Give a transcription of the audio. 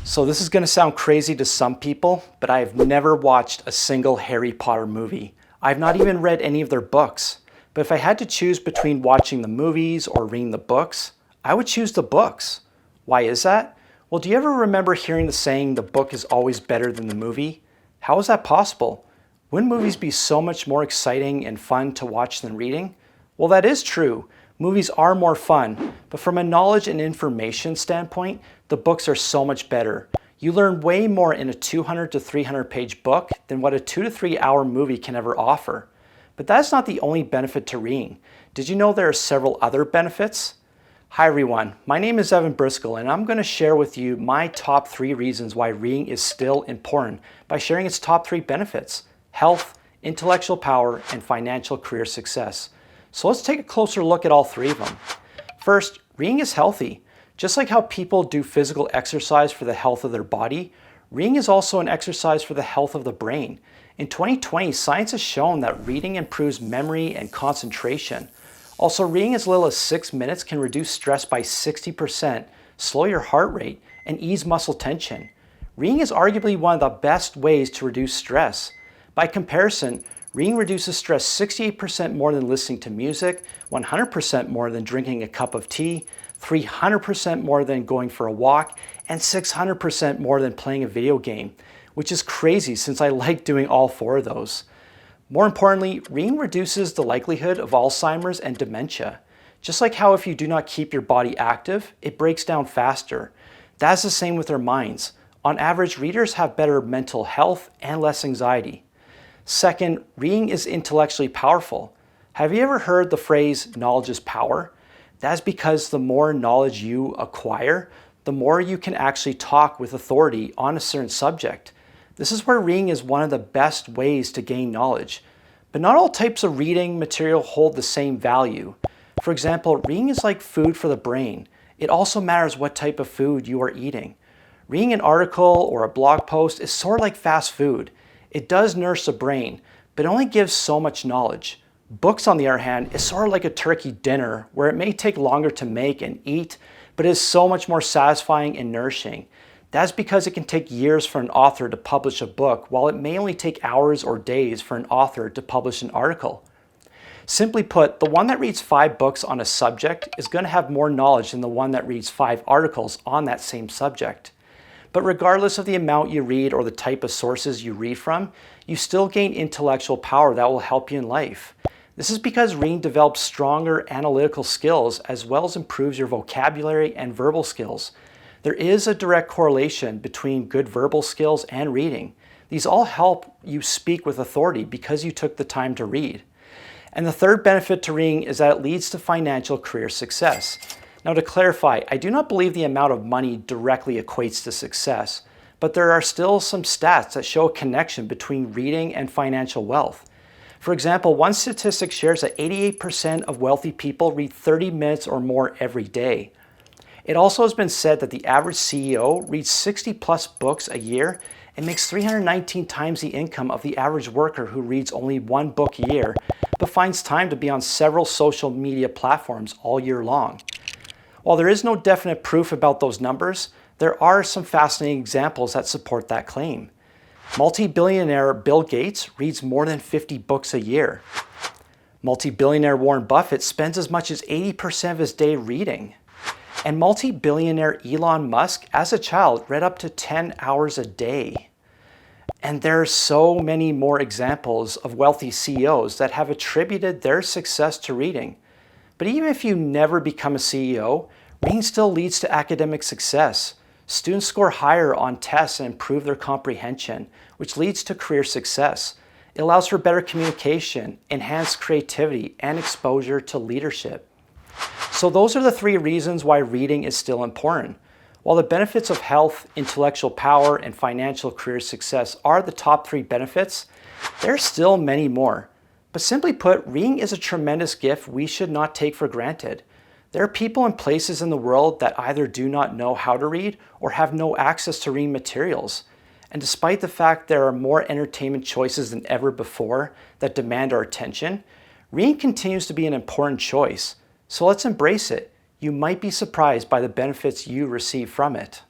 So this is going to sound crazy to some people, but I have never watched a single Harry Potter movie. I've not even read any of their books. But if I had to choose between watching the movies or reading the books, I would choose the books. Why is that? Well, do you ever remember hearing the saying, the book is always better than the movie? How is that possible? Wouldn't movies be so much more exciting and fun to watch than reading? Well, that is true. Movies are more fun, but from a knowledge and information standpoint, the books are so much better. You learn way more in a 200 to 300 page book than what a 2 to 3 hour movie can ever offer. But that's not the only benefit to reading. Did you know there are several other benefits? Hi everyone, my name is Evan Briscoe and I'm going to share with you my top 3 reasons why reading is still important by sharing its top 3 benefits: health, intellectual power, and financial career success. So let's take a closer look at all 3 of them. First, reading is healthy. Just like how people do physical exercise for the health of their body, reading is also an exercise for the health of the brain. In 2020, science has shown that reading improves memory and concentration. Also, reading as little as 6 minutes can reduce stress by 60%, slow your heart rate, and ease muscle tension. Reading is arguably one of the best ways to reduce stress. By comparison, reading reduces stress 68% more than listening to music, 100% more than drinking a cup of tea, 300% more than going for a walk, and 600% more than playing a video game, which is crazy since I like doing all 4 of those. More importantly, reading reduces the likelihood of Alzheimer's and dementia. Just like how if you do not keep your body active, it breaks down faster. That's the same with our minds. On average, readers have better mental health and less anxiety. Second, reading is intellectually powerful. Have you ever heard the phrase, knowledge is power? That's because the more knowledge you acquire, the more you can actually talk with authority on a certain subject. This is where reading is one of the best ways to gain knowledge. But not all types of reading material hold the same value. For example, reading is like food for the brain. It also matters what type of food you are eating. Reading an article or a blog post is sort of like fast food. It does nourish the brain, but it only gives so much knowledge. Books, on the other hand, is sort of like a turkey dinner where it may take longer to make and eat, but it is so much more satisfying and nourishing. That's because it can take years for an author to publish a book, while it may only take hours or days for an author to publish an article. Simply put, the one that reads 5 books on a subject is going to have more knowledge than the one that reads 5 articles on that same subject. But regardless of the amount you read or the type of sources you read from, you still gain intellectual power that will help you in life. This is because reading develops stronger analytical skills as well as improves your vocabulary and verbal skills. There is a direct correlation between good verbal skills and reading. These all help you speak with authority because you took the time to read. And the third benefit to reading is that it leads to financial career success. Now, to clarify, I do not believe the amount of money directly equates to success, but there are still some stats that show a connection between reading and financial wealth. For example, one statistic shares that 88% of wealthy people read 30 minutes or more every day. It also has been said that the average CEO reads 60 plus books a year and makes 319 times the income of the average worker who reads only 1 book a year, but finds time to be on several social media platforms all year long. While there is no definite proof about those numbers, there are some fascinating examples that support that claim. Multi-billionaire Bill Gates reads more than 50 books a year. Multi-billionaire Warren Buffett spends as much as 80% of his day reading. And multi-billionaire Elon Musk, as a child, read up to 10 hours a day. And there are so many more examples of wealthy CEOs that have attributed their success to reading. But even if you never become a CEO, reading still leads to academic success. Students score higher on tests and improve their comprehension, which leads to career success. It allows for better communication, enhanced creativity, and exposure to leadership. So those are the 3 reasons why reading is still important. While the benefits of health, intellectual power, and financial career success are the top 3 benefits, there are still many more. But simply put, reading is a tremendous gift we should not take for granted. There are people and places in the world that either do not know how to read or have no access to reading materials. And despite the fact there are more entertainment choices than ever before that demand our attention, reading continues to be an important choice. So let's embrace it. You might be surprised by the benefits you receive from it.